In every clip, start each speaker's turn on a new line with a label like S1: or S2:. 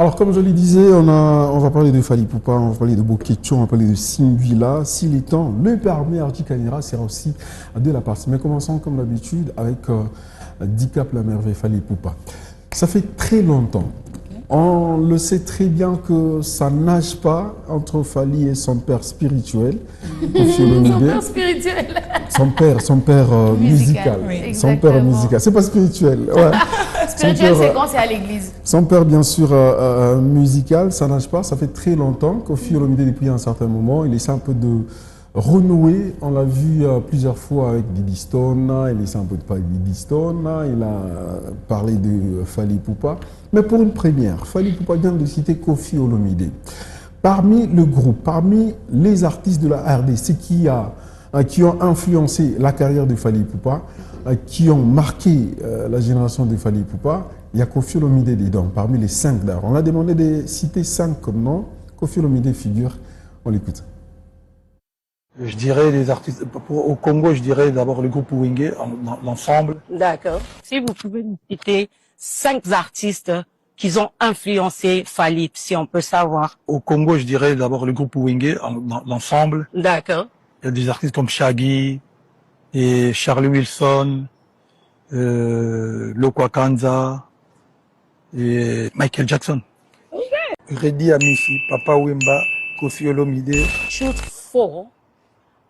S1: Alors, comme je le disais, on va parler de Fally Ipupa, on va parler de Bokétio, on va parler de Singvila. S'il est temps, le permis Arji Kanira sera aussi de la partie. Mais commençons comme d'habitude avec Dicap la merveille Fally Ipupa. Ça fait très longtemps. On le sait très bien que ça nage pas entre Fally et son père spirituel.
S2: Son père spirituel.
S1: Son père musical.
S2: Oui,
S1: son père musical. C'est pas spirituel. Ouais.
S2: Spirituel, c'est quand c'est à l'église.
S1: Son père, bien sûr, musical, ça nage pas. Ça fait très longtemps qu'Koffi Olomide, depuis un certain moment, il essaie un peu de renouer. On l'a vu plusieurs fois avec Diddy Stone, il essaie un peu de parler de Diddy Stone, il a parlé de Fally Ipupa. Mais pour une première, Fally Ipupa vient de citer Koffi Olomide. Parmi le groupe, parmi les artistes de la RDC qui ont influencé la carrière de Fally Ipupa, qui ont marqué la génération de Fally Ipupa, il y a Koffi Olomide dedans, parmi les 5 d'art. On a demandé de citer 5 comme nom. Koffi Olomide figure, on l'écoute.
S3: Je dirais les artistes, au Congo, je dirais d'abord le groupe Wenge, l'ensemble.
S4: D'accord. Si vous pouvez nous citer 5 artistes qui ont influencé Fally, si on peut savoir.
S3: Au Congo, je dirais d'abord le groupe Wenge, l'ensemble.
S4: D'accord.
S3: Il y a des artistes comme Shaggy et Charlie Wilson, Lokwa Kanza et Michael Jackson. Okay. Redi Amici, Papa Wemba, Koffi Olomide.
S4: Choose 4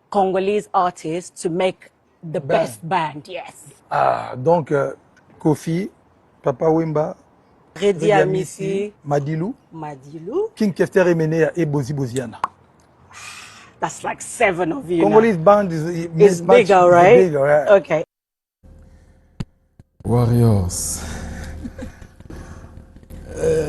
S4: Congolese artists to make the best band, yes.
S3: Ah, donc Koffi, Papa Wemba,
S4: Redi Amici,
S3: Madilou,
S4: King
S3: Kester Emenea et Bozi Boziana.
S4: That's like 7 of you.
S3: Congolese band is
S4: bigger, right?
S3: Bigger, right?
S4: Okay.
S1: Warriors.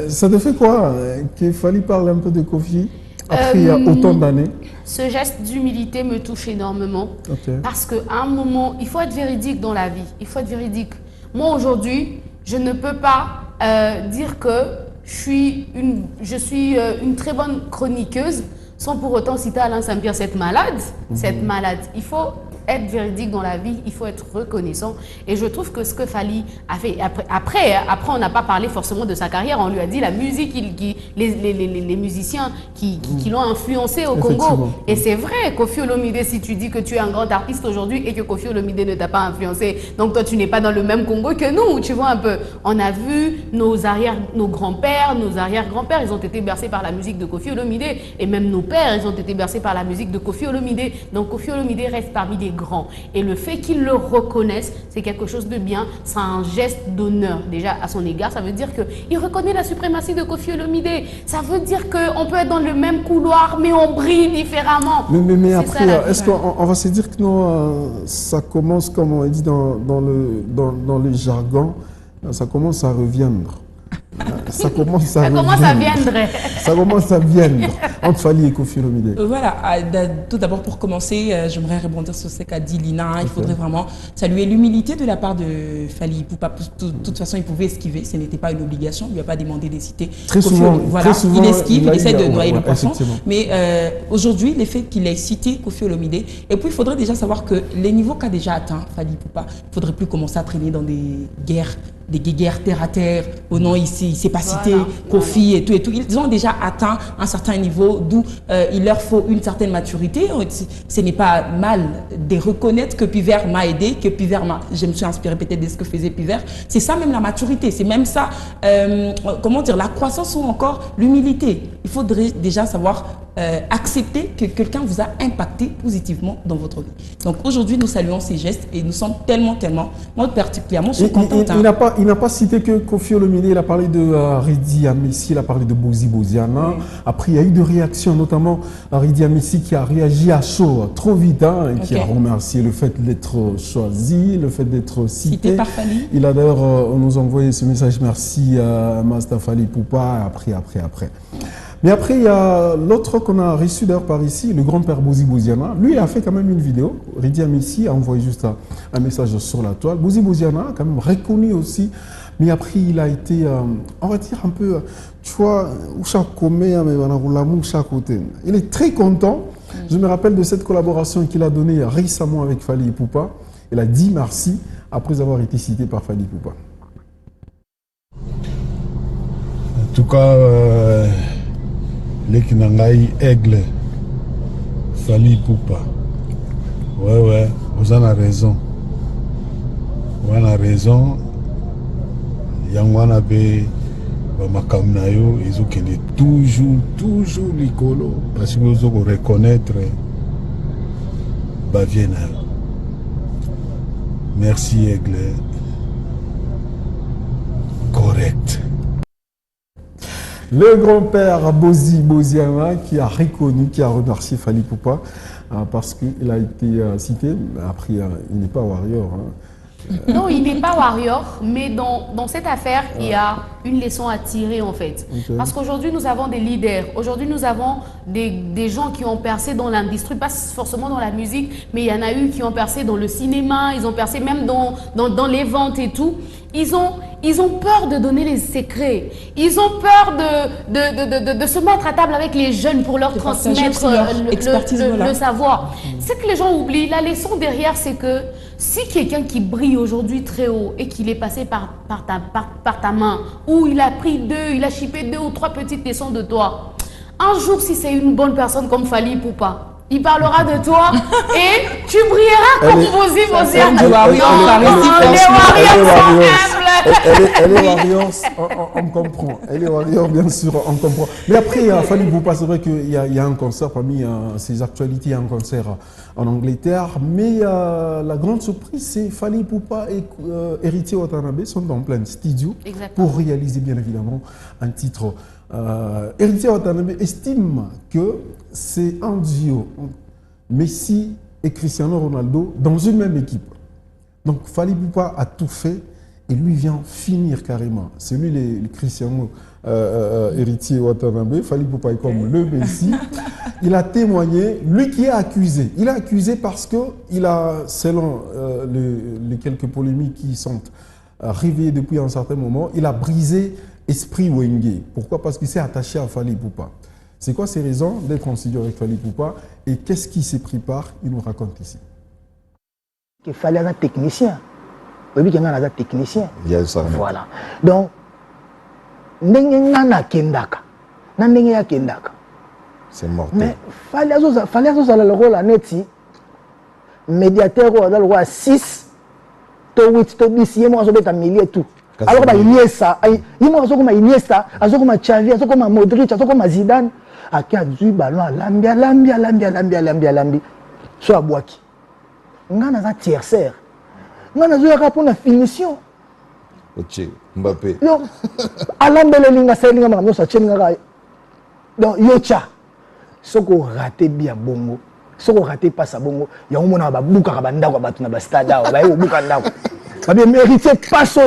S1: Ça te fait quoi qu'il fallait parler un peu de Koffi après il y a autant d'années?
S2: Ce geste d'humilité me touche énormément.
S1: Okay.
S2: Parce qu'à un moment, il faut être véridique dans la vie. Il faut être véridique. Moi, aujourd'hui, je ne peux pas dire que je suis une très bonne chroniqueuse sans pour autant citer Alain Saint-Pierre, cette malade. Cette malade. Il faut être véridique dans la vie, il faut être reconnaissant. Et je trouve que ce que Fally a fait, après on n'a pas parlé forcément de sa carrière, on lui a dit la musique, les musiciens qui l'ont influencé au Congo. Et c'est vrai, Koffi Olomide, si tu dis que tu es un grand artiste aujourd'hui et que Koffi Olomide ne t'a pas influencé, donc toi tu n'es pas dans le même Congo que nous, tu vois un peu. On a vu nos grands-pères, nos arrière-grands-pères, ils ont été bercés par la musique de Koffi Olomide, et même nos pères, ils ont été bercés par la musique de Koffi Olomide. Donc Koffi Olomide reste parmi les grands. Et le fait qu'ils le reconnaissent, c'est quelque chose de bien. C'est un geste d'honneur déjà à son égard. Ça veut dire qu'il reconnaît la suprématie de Koffi Olomide. Ça veut dire qu'on peut être dans le même couloir, mais on brille différemment.
S1: Mais après, est-ce qu'on va se dire que non, ça commence, comme on dit dans le jargon, ça commence à reviendre. Ça commence à viendre. Ça commence à viendre entre Fally et Koffi Olomide.
S5: Voilà, tout d'abord pour commencer, j'aimerais rebondir sur ce qu'a dit Lina. Il faudrait vraiment saluer l'humilité de la part de Fally Ipupa. De toute façon, il pouvait esquiver, ce n'était pas une obligation. Il ne lui a pas demandé de citer.
S1: Très souvent,
S5: il esquive, il essaie de noyer le poisson. Mais aujourd'hui, le fait qu'il ait cité Koffi Olomide, et puis il faudrait déjà savoir que les niveaux qu'a déjà atteint Fally Ipupa, il ne faudrait plus commencer à traîner dans des guerres terre à terre. Oh non, ici, il ne s'est pas cité Koffi et tout. Ils ont déjà atteint un certain niveau d'où il leur faut une certaine maturité. Ce n'est pas mal de reconnaître que Pivert m'a aidé, que Pivert je me suis inspiré peut-être de ce que faisait Pivert. C'est ça même la maturité, c'est même ça, comment dire, la croissance ou encore l'humilité. Il faudrait déjà savoir accepter que quelqu'un vous a impacté positivement dans votre vie. Donc aujourd'hui, nous saluons ces gestes et nous sommes tellement, moi particulièrement, je suis contente.
S1: Il n'a pas cité que Koffi Olomide, il a parlé de Redi Amici, il a parlé de Bozi Boziana. Après, il y a eu des réactions, notamment Redi Amici qui a réagi à chaud trop vite, et qui a remercié le fait d'être choisi, le fait d'être cité.
S5: Par Fally.
S1: Il a d'ailleurs nous envoyé ce message, merci à Master Fally Ipupa, après. Mais après, il y a l'autre qu'on a reçu d'ailleurs par ici, le grand-père Bozi Boziana. Lui, il a fait quand même une vidéo. Redi Amici a envoyé juste un message sur la toile. Bozi Boziana, quand même reconnu aussi. Mais après, il a été, on va dire un peu, tu vois, il est très content. Je me rappelle de cette collaboration qu'il a donnée récemment avec Fally Ipupa. Il a dit merci après avoir été cité par Fally Ipupa.
S6: tout cas, les Kinangaï Aigle, Fali Poupa. Ouais, vous en avez raison. Vous en avez raison. Yangwana be Makamnayo, ils ont toujours l'icolo. Parce que vous allez reconnaître Baviena. Merci Aigle. Correct.
S1: Le grand-père Boziama qui a reconnu, qui a remercié Fali Poupa parce qu'il a été cité. Après, il n'est pas warrior.
S2: Non, il n'est pas warrior, mais dans cette affaire, il y a une leçon à tirer en fait. Okay. Parce qu'aujourd'hui, nous avons des leaders. Aujourd'hui, nous avons des gens qui ont percé dans l'industrie, pas forcément dans la musique, mais il y en a eu qui ont percé dans le cinéma, ils ont percé même dans les ventes et tout. Ils ont peur de donner les secrets. Ils ont peur de se mettre à table avec les jeunes pour leur transmettre le savoir. Ce que les gens oublient, la leçon derrière, c'est que si quelqu'un qui brille aujourd'hui très haut et qu'il est passé par ta main, ou il a pris il a chippé 2 ou 3 petites leçons de toi, un jour, si c'est une bonne personne comme Fali Poupa, il parlera de toi et tu brilleras comme
S1: Elle est warrior, on comprend. Elle est warrior, bien sûr, on comprend. Mais après, Fali Poupa, c'est vrai qu'il y a un concert, parmi ses actualités, il y a un concert en Angleterre. Mais la grande surprise, c'est Fali Poupa et Héritier Watanabe sont en plein studio pour réaliser, bien évidemment, un titre. Héritier Watanabe estime que c'est un duo Messi et Cristiano Ronaldo dans une même équipe. Donc Fali Poupa a tout fait et lui vient finir carrément. C'est lui le Cristiano Héritier Watanabe. Fali Poupa est comme le Messi. Il a témoigné, lui qui est accusé. Il est accusé parce que il a, selon les quelques polémiques qui sont réveillées depuis un certain moment, il a brisé Esprit Wenge. Pourquoi? Parce qu'il s'est attaché à Fali Poupa. C'est quoi ses raisons d'être en studio avec Fali Poupa et qu'est-ce qui s'est pris par? Il nous raconte ici.
S7: Il fallait un technicien. Oui, il y a un technicien. Voilà. Donc,
S8: c'est mortel.
S7: Mais fallait le rôle à Neti, médiateur, le rôle à 6, 8, 10, il y a un millier tout. Alors, il y a ça, il y a ça, il y a Xavi, il y a Modric, il y a Zidane. Il y a du ballon, lambi. Soit à Boaki. Il y a un tierceur. Il y a une finition.
S8: Mbappé.
S7: Donc, donc, Yocha. Ce qu'on raté bien bongo, ce qu'on raté pas ça bongo, il y a un moment où on a bouka banda kwa batu na bastada, on va y bouka ndako. Ça bien mérité pas ça.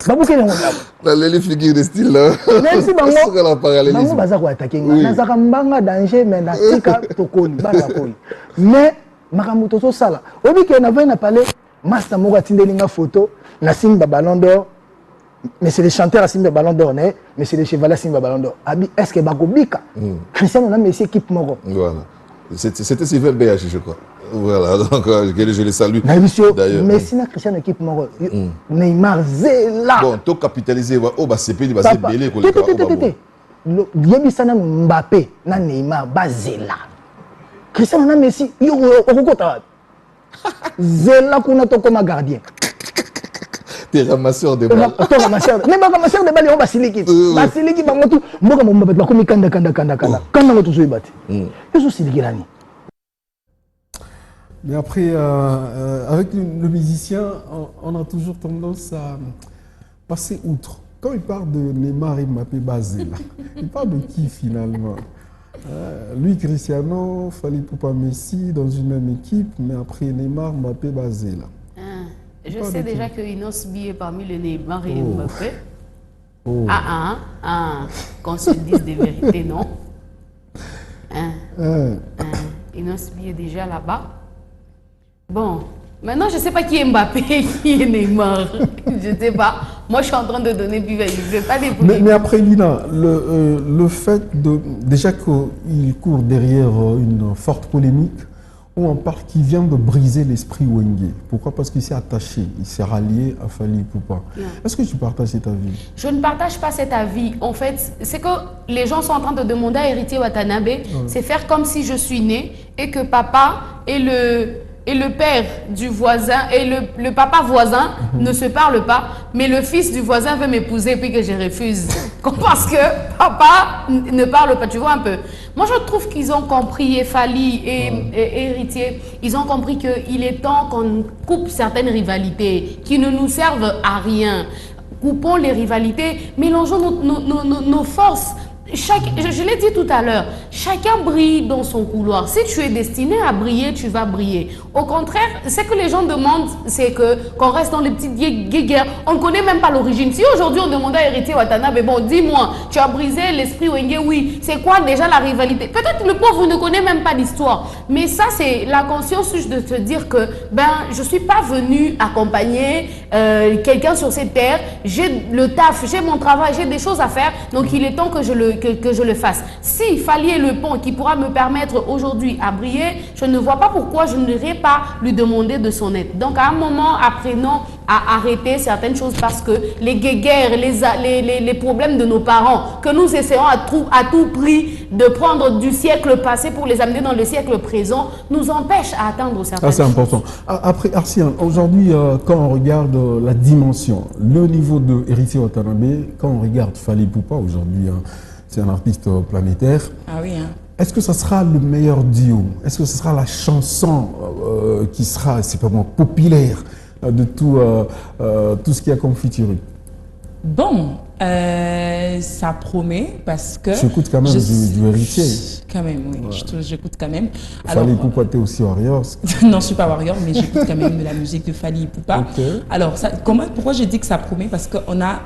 S7: Babouke na ndako.
S8: La les figures de style là.
S7: Même si bango, bango baza ko attaquer. Na zaka mbanga danger mais na tika tokoli bana koli. Mais makamuto so sala. Obi ke na vena parler master moko tindelinga photo na Simba Ballon d'Or. Mais c'est les chanteurs à Simba Ballon d'Or, mais c'est les chevaliers à Simba Ballon d'Or. Est-ce que Bagobika, Cristiano a mis ses équipes Moro.
S8: Voilà. C'était Sylvain BH, je crois. Voilà, donc je les salue.
S7: D'ailleurs. Mais si Cristiano équipe Moro, Neymar, Zela.
S8: Bon, tout capitalisé, oh, bah c'est pédé, bah c'est belé.
S7: Yebisana Mbappé, na Neymar, bah Zela. Cristiano a Messi, yo, Okokota. Zela, qu'on a comme gardien.
S8: T'es ramasseur de balles.
S7: T'es ramasseur. Mais ramasseur de balles, on va s'illiquer. Basiliki, bangotu, mboka mumba bet bakomi kanda. Kanda ngotu zo ibati. Eso s'illiquer lani.
S1: Mais après, avec le musicien, on a toujours tendance à passer outre. Quand il parle de Neymar et Mbappé basé là, il parle de qui finalement? Lui, Cristiano, Fali Poupa, Messi dans une même équipe, mais après Neymar, Mbappé basé là.
S2: Je sais déjà que Inos Bi est parmi les Neymar et Mbappé. Qu'on se dise des vérités, non. Inos Bi est déjà là-bas. Bon, maintenant je ne sais pas qui est Mbappé et qui est Neymar. Je ne sais pas. Moi je suis en train de donner plus vite. Je ne vais pas débrouiller.
S1: Mais après Lina, le fait de déjà qu'il court derrière une forte polémique, où on parle qu'il vient de briser l'esprit Wenge. Pourquoi? Parce qu'il s'est attaché, il s'est rallié à Fally Ipupa. Est-ce que tu partages cet avis?
S2: Je ne partage pas cet avis. En fait, c'est que les gens sont en train de demander à Héritier Watanabe, c'est faire comme si je suis né et que papa et le père du voisin et le papa voisin ne se parlent pas, mais le fils du voisin veut m'épouser puis que je refuse. Parce que papa ne parle pas, tu vois un peu. Moi, je trouve qu'ils ont compris, et Fally et Héritier, ils ont compris qu'il est temps qu'on coupe certaines rivalités qui ne nous servent à rien. Coupons les rivalités, mélangeons nos forces. Je l'ai dit tout à l'heure, chacun brille dans son couloir. Si tu es destiné à briller, tu vas briller. Au contraire, ce que les gens demandent, c'est qu'on reste dans les petites guéguerres. On ne connaît même pas l'origine. Si aujourd'hui on demandait à Héritier Watanabe, bon, dis-moi, tu as brisé l'esprit Wenge, oui, c'est quoi déjà la rivalité? Peut-être le pauvre ne connaît même pas l'histoire. Mais ça, c'est la conscience de se dire que, je ne suis pas venu accompagner quelqu'un sur cette terre. J'ai le taf, j'ai mon travail, j'ai des choses à faire. Donc, il est temps que je le fasse. Si Fally est le pont qui pourra me permettre aujourd'hui à briller, je ne vois pas pourquoi je n'irai pas lui demander de son aide. Donc à un moment, apprenons à arrêter certaines choses parce que les guéguerres, les problèmes de nos parents, que nous essayons à tout prix de prendre du siècle passé pour les amener dans le siècle présent, nous empêchent à atteindre certaines choses.
S1: C'est important. Après, Arsène, aujourd'hui, quand on regarde la dimension, le niveau de Héritier Watanabe, quand on regarde Fally Ipupa aujourd'hui, c'est un artiste planétaire.
S5: Ah oui, hein.
S1: Est-ce que ça sera le meilleur duo? Est-ce que ce sera la chanson qui sera, c'est pas moi, populaire de tout ce qu'il y a comme featuring?
S5: Bon, ça promet parce que...
S1: J'écoute quand même du Héritier.
S5: Quand même, oui. Ouais. J'écoute quand même.
S1: Fally Ipupa, t'es aussi Warriors.
S5: Non, je ne suis pas Warrior, mais j'écoute quand même de la musique de Fally Ipupa. Okay. Alors, pourquoi je dis que ça promet? Parce qu'on a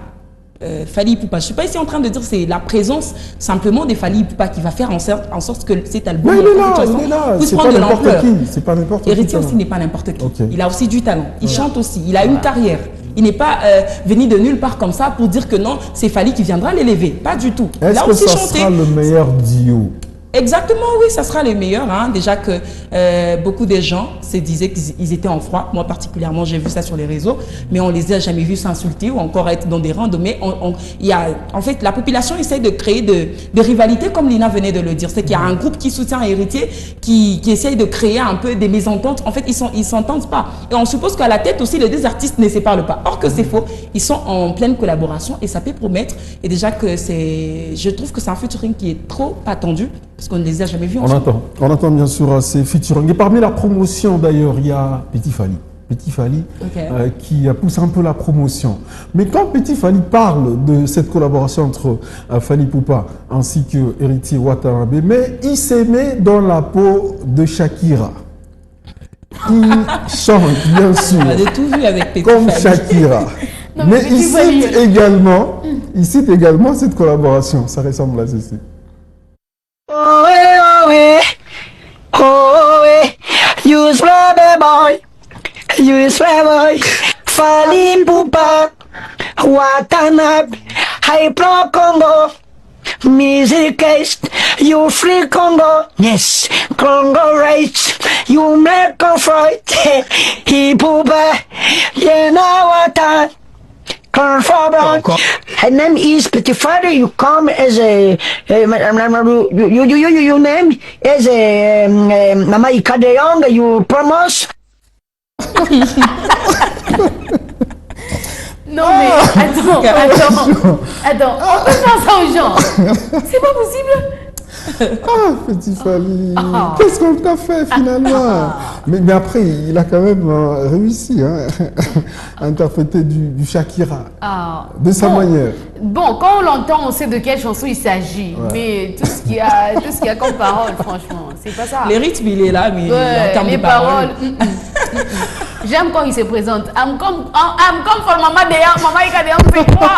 S5: Fally Ipupa. Je ne suis pas ici en train de dire que c'est la présence simplement des Fally Ipupa qui va faire en sorte que cet album
S1: il est là. C'est pas n'importe qui. C'est pas n'importe qui.
S5: Héritier aussi n'est pas n'importe qui. Okay. Il a aussi du talent. Il chante aussi. Il a une carrière. Il n'est pas venu de nulle part comme ça pour dire que non, c'est Fally qui viendra l'élever. Pas du tout.
S1: Est-ce que ça sera le meilleur duo?
S5: Exactement, oui, ça sera le meilleur. Hein. Déjà que beaucoup de gens se disaient qu'ils étaient en froid. Moi, particulièrement, j'ai vu ça sur les réseaux. Mais on les a jamais vus s'insulter ou encore être dans des rangs. Mais en fait, la population essaie de créer de rivalités, comme Lina venait de le dire. C'est qu'il y a un groupe qui soutient Héritier, qui essaye de créer un peu des mésententes. En fait, ils s'entendent pas. Et on suppose qu'à la tête aussi, les deux artistes ne se parlent pas. Or que c'est faux. Ils sont en pleine collaboration et ça peut promettre. Et déjà que je trouve que c'est un featuring qui est trop attendu. Parce qu'on ne les a jamais vus ensemble.
S1: On attend bien sûr ces featuring. Et parmi la promotion d'ailleurs, il y a Petit Fally. Petit Fally qui pousse un peu la promotion. Mais quand Petit Fally parle de cette collaboration entre Fally Ipupa ainsi que Héritier Watanabe, mais il s'est mis dans la peau de Shakira. Il chante bien sûr.
S5: On a tout vu avec Petit
S1: comme
S5: Fally.
S1: Shakira. Non, mais il cite également cette collaboration. Ça ressemble à ceci.
S9: Oh you swear boy, Fally Ipupa, Watanabe, Hyper Congo, music case, you free Congo, yes, Congo rights, you make a fight, Ipupa, Watanabe. Her name is Petit Fally. You come as a you name as a Mama Ikadeyong. You promise.
S2: Non mais attends, on peut faire ça aux gens. C'est pas possible.
S1: Ah, Petit Fally, qu'est-ce qu'on t'a fait finalement? Mais après, il a quand même réussi à interpréter du Shakira de sa manière.
S2: Bon, quand on l'entend, on sait de quelle chanson il s'agit. Ouais. Mais tout ce qu'il y a comme parole, franchement, c'est pas ça.
S5: Les rythmes, il est là, mais en termes de paroles.
S2: J'aime quand il se présente. I'm come for Mama Ikadeyong, c'est quoi?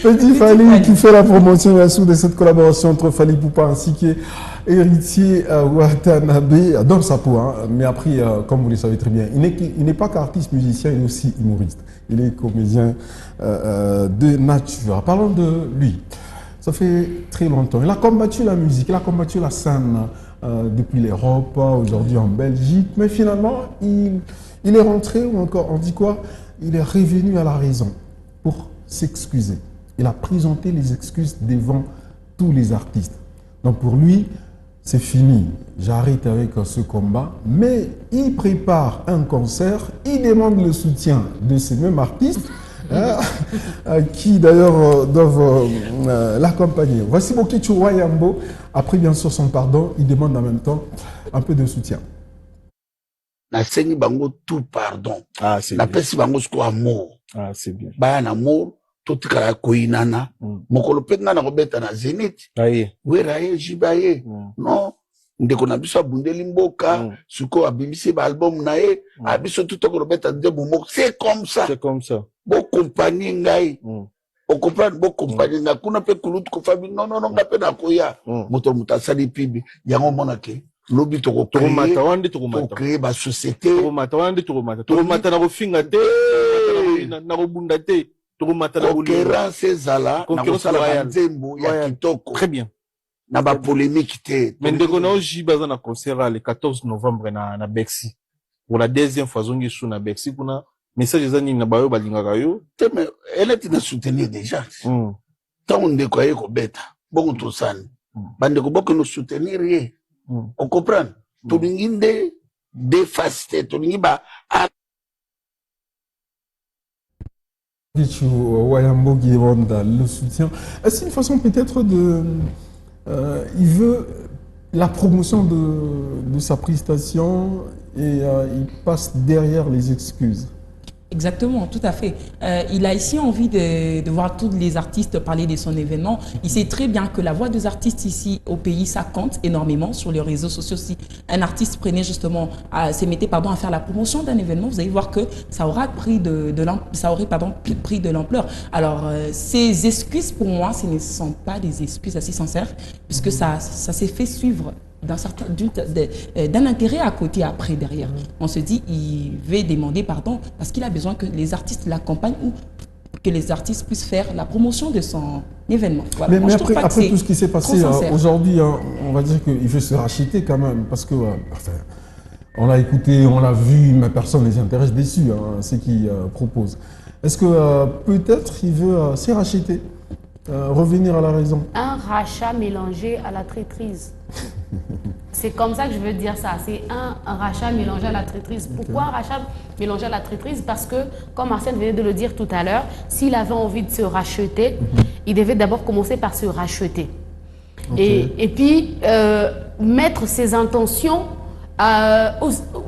S1: Petit Fally qui fait la promotion de cette collaboration entre Fally Ipupa ainsi qu'Héritier Watanabe dans sa peau. Mais après, comme vous le savez très bien, il n'est pas qu'artiste musicien, il est aussi humoriste. Il est comédien de nature. Parlons de lui. Ça fait très longtemps. Il a combattu la musique, il a combattu la scène depuis l'Europe, aujourd'hui en Belgique. Mais finalement, il est rentré, ou encore, on dit quoi? Il est revenu à la raison pour s'excuser. Il a présenté les excuses devant tous les artistes. Donc pour lui, c'est fini. J'arrête avec ce combat. Mais il prépare un concert. Il demande le soutien de ces mêmes artistes qui d'ailleurs doivent l'accompagner. Voici Bokichu Wayambo. Après bien sûr son pardon, il demande en même temps un peu de soutien.
S10: Na sengi bango tout pardon.
S1: Ah, c'est
S10: bien.
S1: bien.
S10: Na pesi bango sko amour.
S1: Ah, c'est bien.
S10: Baya na amour, tout kala koinana. Mokolo petna na robeta na Zénith.
S1: Aïe.
S10: Wera ye jibaye. Non. Ndeko na biso abundeli mboka, suko abimisi ba album na ye, abiso tout ko robeta de bomo. C'est comme ça.
S1: C'est comme ça.
S10: Bo compagnie ngai. On comprend bo compagnie na kuna pe kulut ko famille non ngape na koya. Moto mutasali pibi. Yango monake. Lobi to
S11: Toromata wande toromata.
S10: Pour créer ba société.
S11: Toromata wande toromata. Toromata na kofinga te. Na kobunda te. Toromata na bolimo.
S10: Concurrence zala.
S11: Concurrence
S10: na nzembo ya kitoko.
S11: Très bien.
S10: Na ba polémique te.
S11: Mais ndeko na oji baza na concert le 14 novembre na Bercy. Pour la deuxième fois zongi sou na Bercy kuna message zani na bayo balingaka yo.
S10: Te mais elle est na soutenir déjà. Tant ndeko aye ko beta. Bongo to sani. Bandeko boko no soutenir ye. On comprend. Tolingi nde défaster, tolingi ba
S1: Wayambo qui demande le soutien. Est-ce une façon peut-être de... il veut la promotion de sa prestation et il passe derrière les excuses.
S5: Exactement, tout à fait. Il a ici envie de voir tous les artistes parler de son événement. Il sait très bien que la voix des artistes ici au pays, ça compte énormément sur les réseaux sociaux. Si un artiste prenait justement, se mettait à faire la promotion d'un événement, vous allez voir que ça aurait pris de l'ampleur. Alors, ces excuses, pour moi, ce ne sont pas des excuses assez sincères, puisque ça s'est fait suivre d'un intérêt à côté après derrière. On se dit il veut demander pardon parce qu'il a besoin que les artistes l'accompagnent ou que les artistes puissent faire la promotion de son événement. Voilà.
S1: Mais après tout ce qui s'est passé aujourd'hui, on va dire qu'il veut se racheter quand même parce que on l'a écouté, on l'a vu, mais personne ne s'intéresse dessus, ce qu'il propose. Est-ce que peut-être il veut se racheter, revenir à la raison?
S2: Un rachat mélangé à la traîtrise. C'est comme ça que je veux dire ça. C'est un rachat mélangé à la traîtrise. Pourquoi un rachat mélangé à la traîtrise? Parce que, comme Marcel venait de le dire tout à l'heure, s'il avait envie de se racheter, il devait d'abord commencer par se racheter. Et puis, mettre ses intentions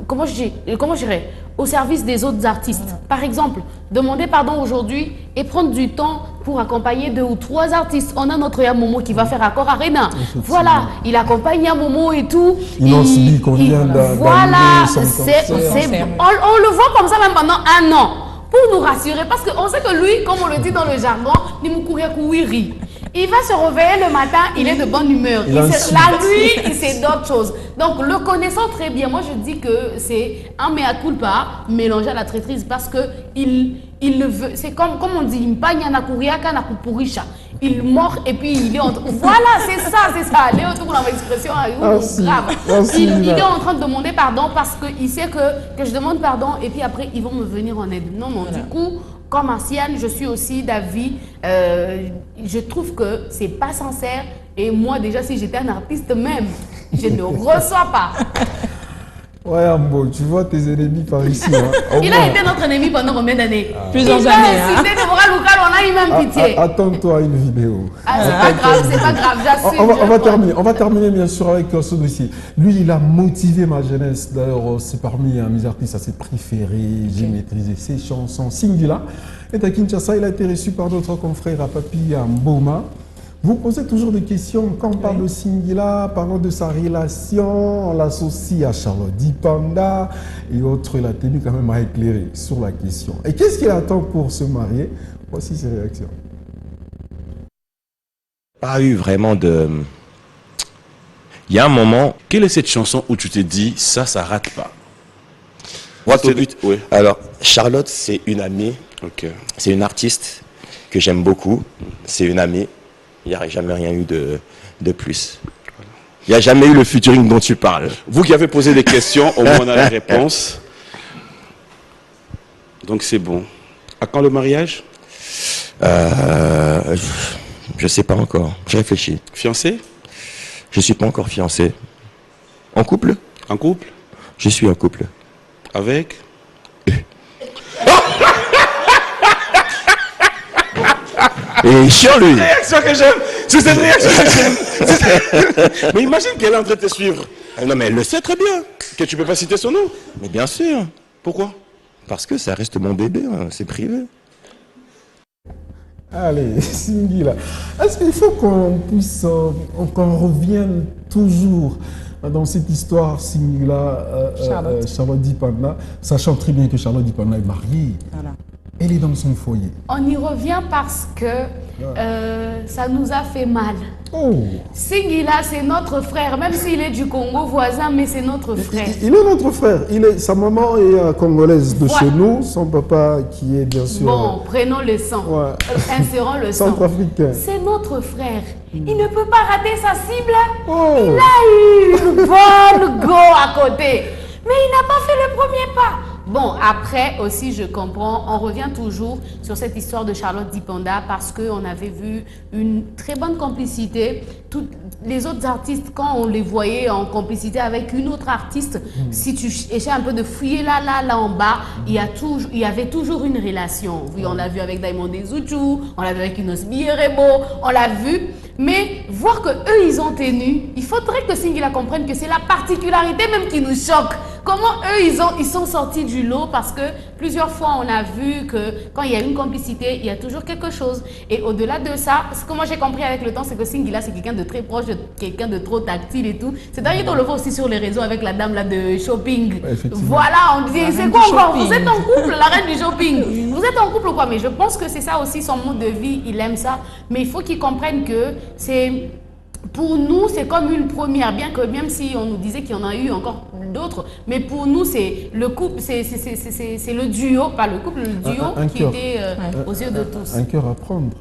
S2: comment je dirais, au service des autres artistes. Par exemple, demander pardon aujourd'hui et prendre du temps pour accompagner 2 ou 3 artistes. On a notre Yamomo qui va faire Accord Arena. Voilà, il accompagne Yamomo et tout. Voilà, on le voit comme ça même pendant 1 an. Pour nous rassurer, parce qu'on sait que lui, comme on le dit dans le jargon, il va se réveiller le matin, il est de bonne humeur. La nuit, il sait d'autres choses. Donc, le connaissant très bien, moi je dis que c'est un mea culpa mélangé à la traîtrise parce que il le veut. C'est comme on dit, il mord et puis il est en train... Voilà, c'est ça. Léo, tout dans l'expression grave. Il est en train de demander pardon parce qu'il sait que je demande pardon et puis après, ils vont me venir en aide. Non, du coup... Comme ancienne, je suis aussi d'avis, je trouve que c'est pas sincère et moi déjà si j'étais un artiste même, je ne reçois pas.
S1: Ouais, tu vois tes ennemis par ici.
S2: Il a été notre ennemi pendant combien d'années?
S5: Plusieurs années.
S2: C'était Deborah Loukal, on a eu même pitié.
S1: Attends-toi à une vidéo.
S2: C'est pas grave, j'assume.
S1: On va terminer bien sûr avec ce dossier. Lui, il a motivé ma jeunesse. D'ailleurs, c'est parmi mes artistes assez préférés. J'ai maîtrisé ses chansons. Singila est à Kinshasa. Il a été reçu par notre confrère à Papi Mboma. Vous posez toujours des questions. Quand on parle de Singila, parlons de sa relation, on l'associe à Charlotte Dipanda et autres. Il a tenu quand même à éclairer sur la question. Et qu'est-ce qu'il attend pour se marier? Voici ses réactions.
S12: Pas eu vraiment de... Il y a un moment... Quelle est cette chanson où tu te dis, ça rate pas?
S13: Oui. Alors, Charlotte, c'est une amie. C'est une artiste que j'aime beaucoup. C'est une amie. Il n'y a jamais rien eu de plus. Il n'y a jamais eu le featuring dont tu parles.
S14: Vous qui avez posé des questions, au moins on a la réponse. Donc c'est bon. À quand le mariage?
S13: Je sais pas encore. Je réfléchis.
S14: Fiancé?
S13: Je suis pas encore fiancé. En couple?
S14: En couple?
S13: Je suis en couple.
S14: Avec?
S13: Et chiant lui.
S14: C'est cette réaction que j'aime. C'est cette réaction que j'aime. Mais imagine qu'elle est en train de te suivre.
S13: Non mais elle le sait très bien.
S14: Que tu peux pas citer son nom.
S13: Mais bien sûr.
S14: Pourquoi?
S13: Parce que ça reste mon bébé, hein. C'est privé.
S1: Allez, Singila, est-ce qu'il faut qu'on puisse, qu'on revienne toujours dans cette histoire Singila, Charlotte Dipanda, sachant très bien que Charlotte Dipanda est mariée.
S5: Voilà.
S1: Elle est dans son foyer.
S2: On y revient parce que ça nous a fait mal.
S1: Oh.
S2: Singila, c'est notre frère, même s'il est du Congo voisin, mais c'est notre frère.
S1: Il est notre frère. Sa maman est congolaise de chez nous, son papa qui est bien sûr...
S2: Bon, prenons le sang, insérons le sang.
S1: Centrafricain.
S2: C'est notre frère. Il ne peut pas rater sa cible.
S1: Oh.
S2: Il a eu une bonne go à côté, mais il n'a pas fait le premier pas. Bon, après aussi, je comprends, on revient toujours sur cette histoire de Charlotte Dipanda parce qu'on avait vu une très bonne complicité. Toutes les autres artistes, quand on les voyait en complicité avec une autre artiste, si tu essaies un peu de fouiller là en bas, il y avait toujours une relation. Oui, on l'a vu avec Diamond Dezouchou, on l'a vu avec Inos Bierebo, on l'a vu. Mais voir que eux ils ont tenu, il faudrait que Singila comprenne que c'est la particularité même qui nous choque. Comment eux ils sont sortis du lot parce que plusieurs fois on a vu que quand il y a une complicité, il y a toujours quelque chose. Et au-delà de ça, ce que moi j'ai compris avec le temps, c'est que Singila c'est quelqu'un de très proche, quelqu'un de trop tactile et tout. C'est d'ailleurs on le voit aussi sur les réseaux avec la dame là de shopping. Voilà, on dit c'est quoi encore? Vous êtes en couple, la reine du shopping. Vous êtes en couple ou quoi? Mais je pense que c'est ça aussi son mode de vie, il aime ça. Mais il faut qu'il comprenne que c'est... Pour nous, c'est comme une première, bien que même si on nous disait qu'il y en a eu encore d'autres, mais pour nous, c'est le couple, c'est le duo, pas le couple, le duo qui était aux yeux de tous.
S1: Un cœur à prendre.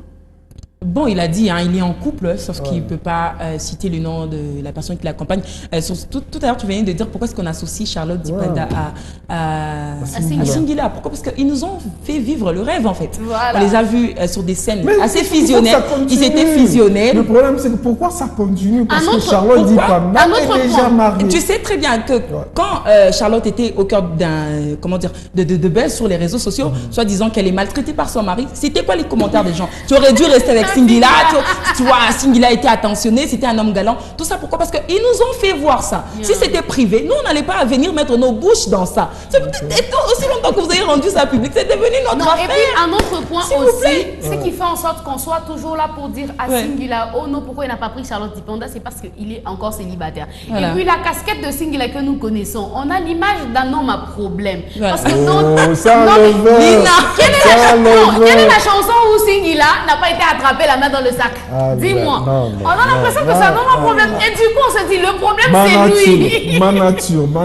S5: Bon, il a dit, hein, il est en couple, sauf qu'il ne peut pas citer le nom de la personne qui l'accompagne. Tout à l'heure, tu venais de dire pourquoi est-ce qu'on associe Charlotte Dipanda à Singila. Pourquoi? Parce qu'ils nous ont fait vivre le rêve, en fait.
S2: Voilà.
S5: On les a vus sur des scènes assez fusionnelles. Ils étaient fusionnels.
S1: Le problème, c'est que pourquoi ça continue? Parce que Charlotte Dipanda est déjà mariée.
S5: Tu sais très bien que quand Charlotte était au cœur d'un, comment dire, de buzz sur les réseaux sociaux, soit disant qu'elle est maltraitée par son mari, c'était quoi les commentaires des gens? Tu aurais dû rester avec Singila, tu vois, Singila était attentionné, c'était un homme galant. Tout ça pourquoi? Parce qu'ils nous ont fait voir ça. Si c'était privé, nous on n'allait pas venir mettre nos bouches dans ça. C'est aussi longtemps que vous avez rendu ça public, c'est devenu notre affaire.
S2: Et puis un autre point aussi, c'est qui fait en sorte qu'on soit toujours là pour dire à Singila, oh non, pourquoi il n'a pas pris Charlotte Dipanda? C'est parce qu'il est encore célibataire. Voilà. Et puis la casquette de Singila que nous connaissons, on a l'image d'un homme à problème. Voilà. Parce que quelle est la chanson où Singila n'a pas été attrapé la main dans le sac? Dis-moi. On a l'impression que ça donne un problème. Et du coup, on se dit, le problème c'est lui.
S1: Ma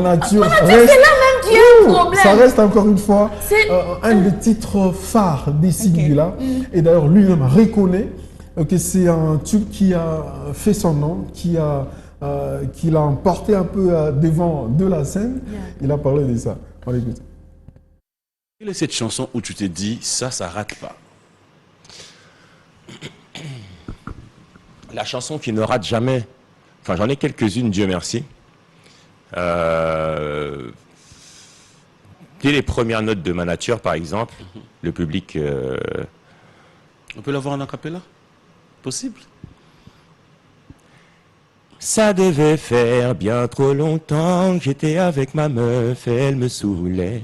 S1: nature.
S2: C'est là même qui est un problème.
S1: Ça reste encore une fois un des titres phares des Singila. Et d'ailleurs, lui-même reconnaît que c'est un tube qui a fait son nom, qui l'a emporté un peu devant de la scène. Il a parlé de ça. On l'écoute.
S12: Quelle est cette chanson où tu te dis, ça rate pas?
S13: La chanson qui ne rate jamais. Enfin, j'en ai quelques-unes, Dieu merci. Dès les premières notes de Ma Nature, par exemple, le public...
S14: On peut l'avoir en acapella? Possible?
S13: Ça devait faire bien trop longtemps que j'étais avec ma meuf, elle me saoulait.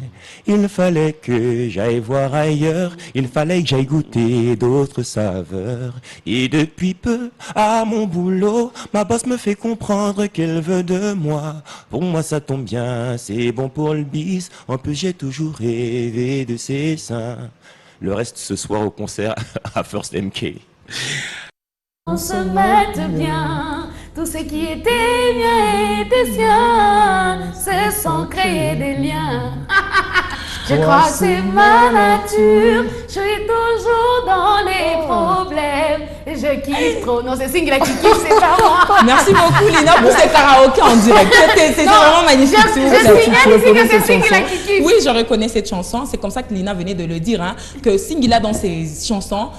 S13: Il fallait que j'aille voir ailleurs, il fallait que j'aille goûter d'autres saveurs. Et depuis peu, à mon boulot, ma boss me fait comprendre qu'elle veut de moi. Pour moi ça tombe bien, c'est bon pour le bis, en plus j'ai toujours rêvé de ses seins. Le reste ce soir au concert à First MK.
S2: On se mette bien, tout ce qui était mien était sien, se sont créés des liens. Je crois que c'est ma nature, je suis toujours dans les problèmes, Je kiffe trop. Non, c'est Singila qui kiffe, c'est pas moi.
S5: Merci beaucoup, Lina, pour ces karaokés en direct. C'était vraiment magnifique.
S2: Je signale ici que c'est Singila qui kiffe.
S5: Oui, je reconnais cette chanson. C'est comme ça que Lina venait de le dire, hein, que Singila, dans ses chansons,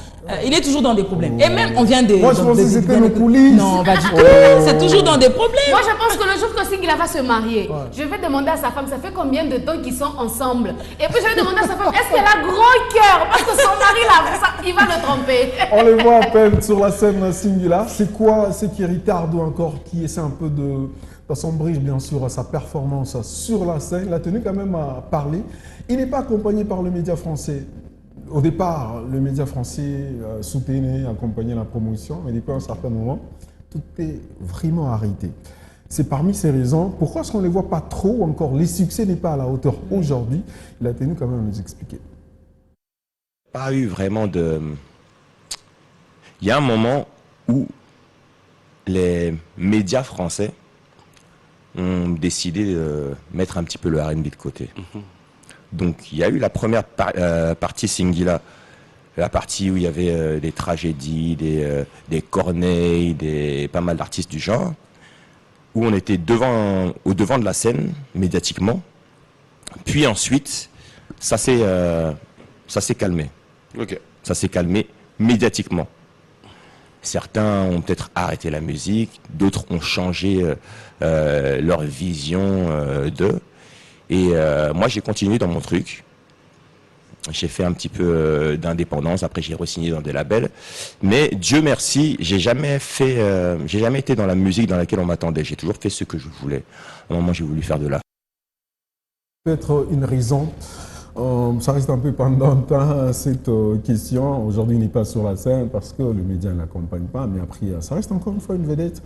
S5: il est toujours dans des problèmes. Et même, on vient de...
S1: Moi, je pensais que c'était nos coulisses.
S5: Non, pas du tout. C'est toujours dans des problèmes.
S2: Moi, je pense que le jour que Singila va se marier, je vais demander à sa femme, ça fait combien de temps qu'ils sont ensemble? Et puis, je vais demander à sa femme, est-ce qu'elle a gros cœur? Parce que son mari, là, il va le tromper.
S1: On le voit à peine sur la scène Singila. C'est quoi ce qui retarde ou encore qui essaie un peu d'assombrir, bien sûr, sa performance sur la scène? Il a tenu quand même à parler. Il n'est pas accompagné par le média français. Au départ, le média français soutenait, accompagnait la promotion, mais depuis un certain moment, tout est vraiment arrêté. C'est parmi ces raisons. Pourquoi est-ce qu'on ne les voit pas trop ou encore les succès n'est pas à la hauteur aujourd'hui? Il a tenu quand même à nous expliquer.
S12: Pas eu vraiment de... Il y a un moment où les médias français ont décidé de mettre un petit peu le R&B de côté. Donc il y a eu la première partie Singila, la partie où il y avait des tragédies, des Corneilles, pas mal d'artistes du genre, où on était au devant de la scène médiatiquement. Puis ensuite, ça s'est calmé. Ça s'est calmé médiatiquement. Certains ont peut-être arrêté la musique, d'autres ont changé leur vision d'eux. Et moi, j'ai continué dans mon truc. J'ai fait un petit peu d'indépendance. Après, j'ai re-signé dans des labels. Mais Dieu merci, j'ai jamais été dans la musique dans laquelle on m'attendait. J'ai toujours fait ce que je voulais. À un moment, j'ai voulu faire de l'art.
S1: Peut-être une raison. Ça reste un peu pendant cette question. Aujourd'hui, il n'est pas sur la scène parce que le média ne l'accompagne pas. Mais après, ça reste encore une fois une vedette,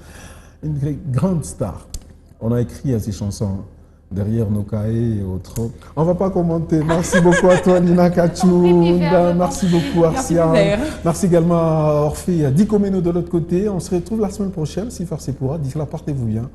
S1: une grande star. On a écrit à ces chansons derrière nos cahiers et autres. On ne va pas commenter. Merci beaucoup à toi, Nina Kachunda. Merci beaucoup, Arsia. Merci également à Orphée, à Dikomeno de l'autre côté. On se retrouve la semaine prochaine, si faire c'est pourra. D'ici là, portez-vous bien.